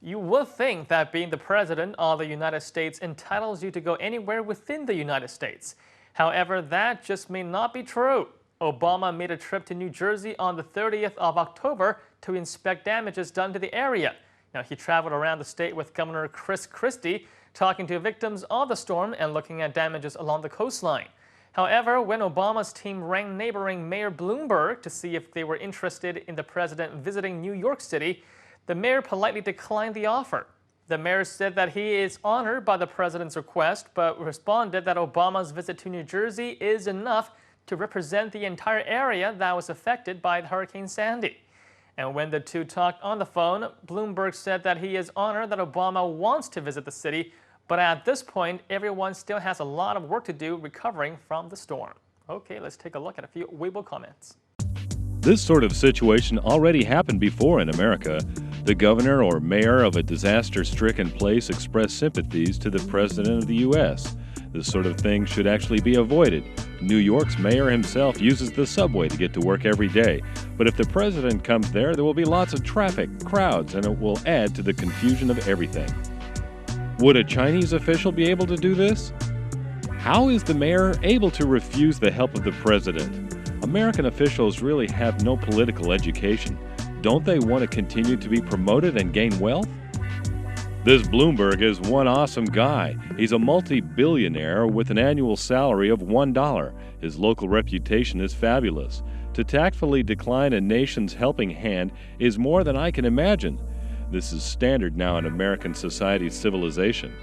You would think that being the president of the United States entitles you to go anywhere within the United States. However, that just may not be true. Obama made a trip to New Jersey on the 30th of October to inspect damages done to the area. Now, he traveled around the state with Governor Chris Christie, talking to victims of the storm and looking at damages along the coastline. However, when Obama's team rang neighboring Mayor Bloomberg to see if they were interested in the president visiting New York City, the mayor politely declined the offer. The mayor said that he is honored by the president's request, but responded that Obama's visit to New Jersey is enough to represent the entire area that was affected by Hurricane Sandy. And when the two talked on the phone, Bloomberg said that he is honored that Obama wants to visit the city, but at this point, everyone still has a lot of work to do recovering from the storm. Okay, let's take a look at a few Weibo comments. This sort of situation already happened before in America. The governor or mayor of a disaster-stricken place expressed sympathies to the president of the U.S. This sort of thing should actually be avoided. New York's mayor himself uses the subway to get to work every day. But if the president comes there will be lots of traffic, crowds, and it will add to the confusion of everything. Would a Chinese official be able to do this? How is the mayor able to refuse the help of the president? American officials really have no political education. Don't they want to continue to be promoted and gain wealth? This Bloomberg is one awesome guy. He's a multi-billionaire with an annual salary of $1. His local reputation is fabulous. To tactfully decline a nation's helping hand is more than I can imagine. This is standard now in American society's civilization.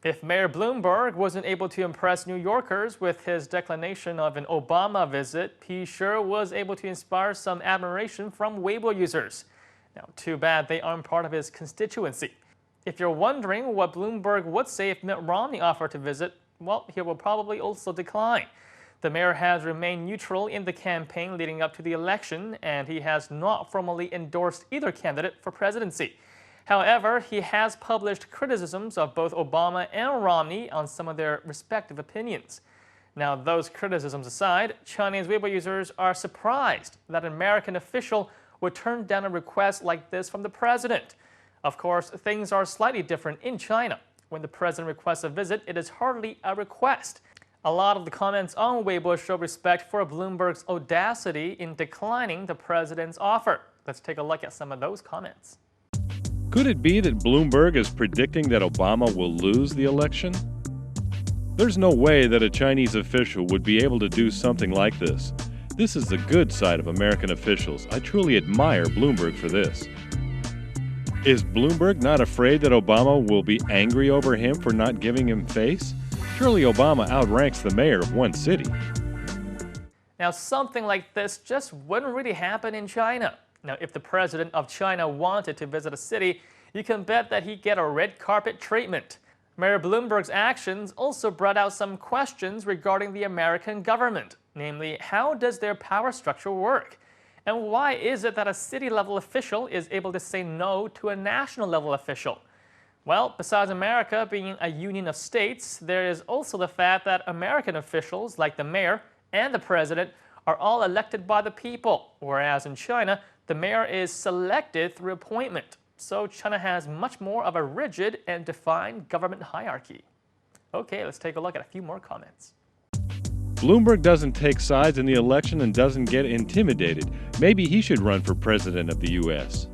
If Mayor Bloomberg wasn't able to impress New Yorkers with his declination of an Obama visit, he sure was able to inspire some admiration from Weibo users. Now, too bad they aren't part of his constituency. If you're wondering what Bloomberg would say if Mitt Romney offered to visit, well, he will probably also decline. The mayor has remained neutral in the campaign leading up to the election, and he has not formally endorsed either candidate for presidency. However, he has published criticisms of both Obama and Romney on some of their respective opinions. Now, those criticisms aside, Chinese Weibo users are surprised that an American official would turn down a request like this from the president. Of course, things are slightly different in China. When the president requests a visit, it is hardly a request. A lot of the comments on Weibo show respect for Bloomberg's audacity in declining the president's offer. Let's take a look at some of those comments. Could it be that Bloomberg is predicting that Obama will lose the election? There's no way that a Chinese official would be able to do something like this. This is the good side of American officials. I truly admire Bloomberg for this. Is Bloomberg not afraid that Obama will be angry over him for not giving him face? Surely Obama outranks the mayor of one city. Now, something like this just wouldn't really happen in China. Now, if the president of China wanted to visit a city, you can bet that he'd get a red carpet treatment. Mayor Bloomberg's actions also brought out some questions regarding the American government. Namely, how does their power structure work? And why is it that a city-level official is able to say no to a national-level official? Well, besides America being a union of states, there is also the fact that American officials, like the mayor and the president, are all elected by the people, whereas in China, the mayor is selected through appointment. So China has much more of a rigid and defined government hierarchy. Okay, let's take a look at a few more comments. Bloomberg doesn't take sides in the election and doesn't get intimidated. Maybe he should run for president of the U.S.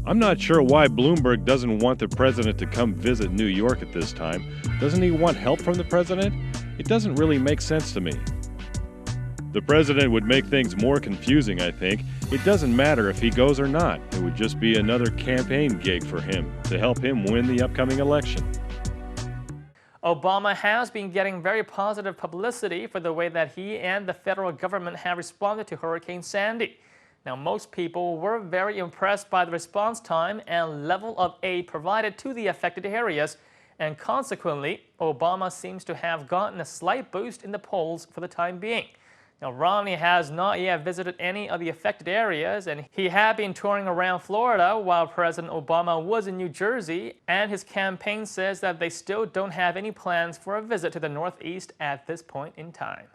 I'm not sure why Bloomberg doesn't want the president to come visit New York at this time. Doesn't he want help from the president? It doesn't really make sense to me. The president would make things more confusing, I think. It doesn't matter if he goes or not. It would just be another campaign gig for him to help him win the upcoming election. Obama has been getting very positive publicity for the way that he and the federal government have responded to Hurricane Sandy. Now, most people were very impressed by the response time and level of aid provided to the affected areas, and consequently, Obama seems to have gotten a slight boost in the polls for the time being. Now, Romney has not yet visited any of the affected areas, and he had been touring around Florida while President Obama was in New Jersey, and his campaign says that they still don't have any plans for a visit to the Northeast at this point in time.